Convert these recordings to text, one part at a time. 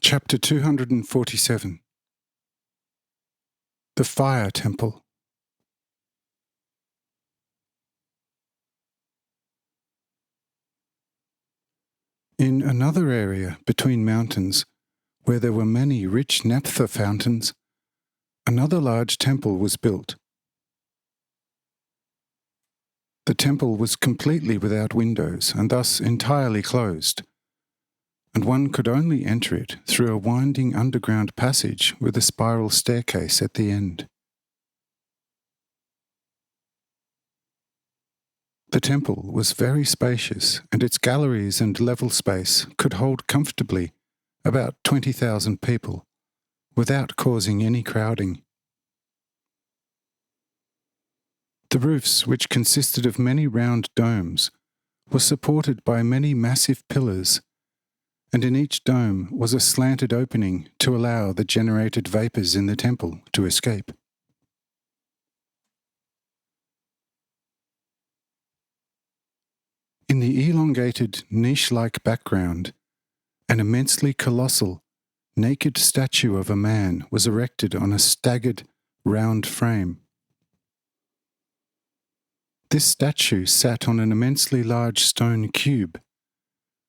Chapter 247. The Fire Temple. In another area between mountains, where there were many rich naphtha fountains, another large temple was built. The temple was completely without windows and thus entirely closed, and one could only enter it through a winding underground passage with a spiral staircase at the end. The temple was very spacious, and its galleries and level space could hold comfortably about 20,000 people, without causing any crowding. The roofs, which consisted of many round domes, were supported by many massive pillars, and in each dome was a slanted opening to allow the generated vapours in the temple to escape. In the elongated, niche-like background, an immensely colossal, naked statue of a man was erected on a staggered, round frame. This statue sat on an immensely large stone cube,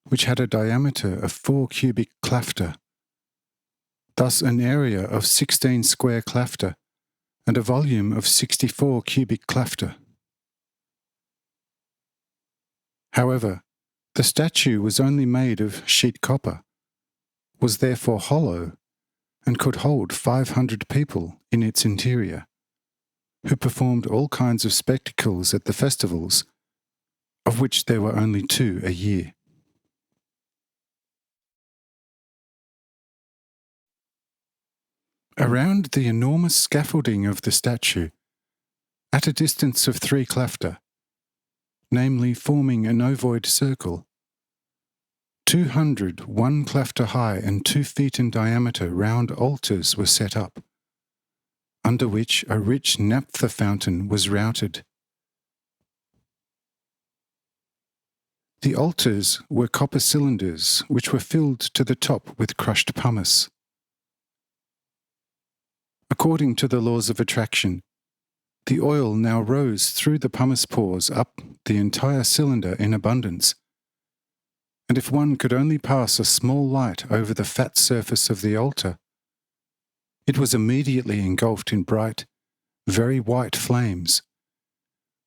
which had a diameter of 4 cubic klafter, thus an area of 16 square klafter and a volume of 64 cubic klafter. However, the statue was only made of sheet copper, was therefore hollow, and could hold 500 people in its interior, who performed all kinds of spectacles at the festivals, of which there were only 2 a year. Around the enormous scaffolding of the statue, at a distance of 3 klafter, namely forming an ovoid circle, 200 1 klafter high and 2 feet in diameter round altars were set up, under which a rich naphtha fountain was routed. The altars were copper cylinders which were filled to the top with crushed pumice. According to the laws of attraction, the oil now rose through the pumice pores up the entire cylinder in abundance, and if one could only pass a small light over the fat surface of the altar, it was immediately engulfed in bright, very white flames,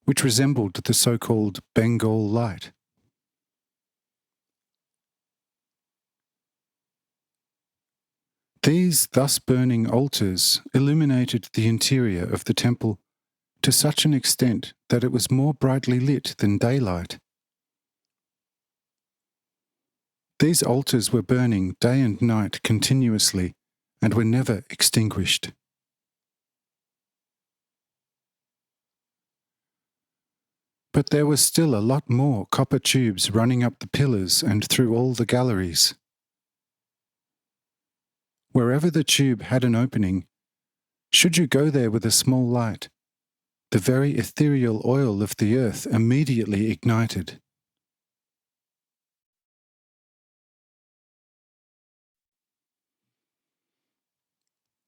which resembled the so-called Bengal light. These thus burning altars illuminated the interior of the temple to such an extent that it was more brightly lit than daylight. These altars were burning day and night continuously and were never extinguished. But there was still a lot more copper tubes running up the pillars and through all the galleries. Wherever the tube had an opening, should you go there with a small light, the very ethereal oil of the earth immediately ignited.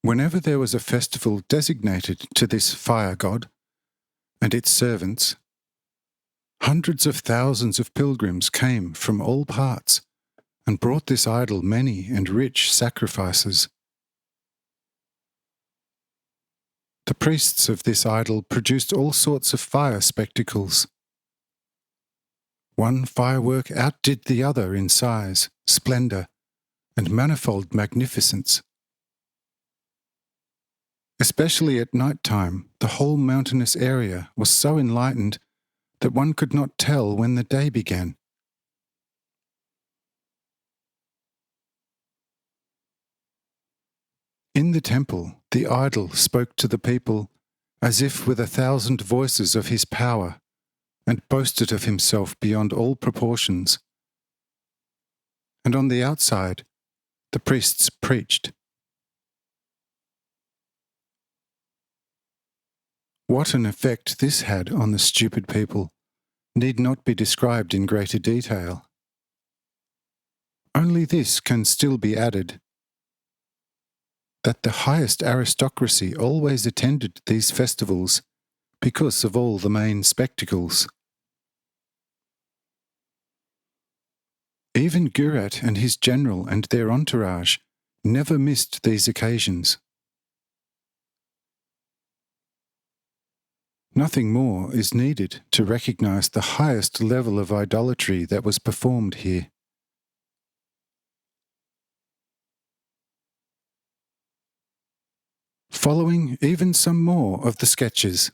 Whenever there was a festival designated to this fire god and its servants, hundreds of thousands of pilgrims came from all parts and brought this idol many and rich sacrifices. The priests of this idol produced all sorts of fire spectacles. One firework outdid the other in size, splendour, and manifold magnificence. Especially at night time, the whole mountainous area was so enlightened that one could not tell when the day began. In the temple, the idol spoke to the people as if with 1,000 voices of his power, and boasted of himself beyond all proportions. And on the outside, the priests preached. What an effect this had on the stupid people need not be described in greater detail. Only this can still be added, that the highest aristocracy always attended these festivals because of all the main spectacles. Even Gurat and his general and their entourage never missed these occasions. Nothing more is needed to recognize the highest level of idolatry that was performed here. Following even some more of the sketches.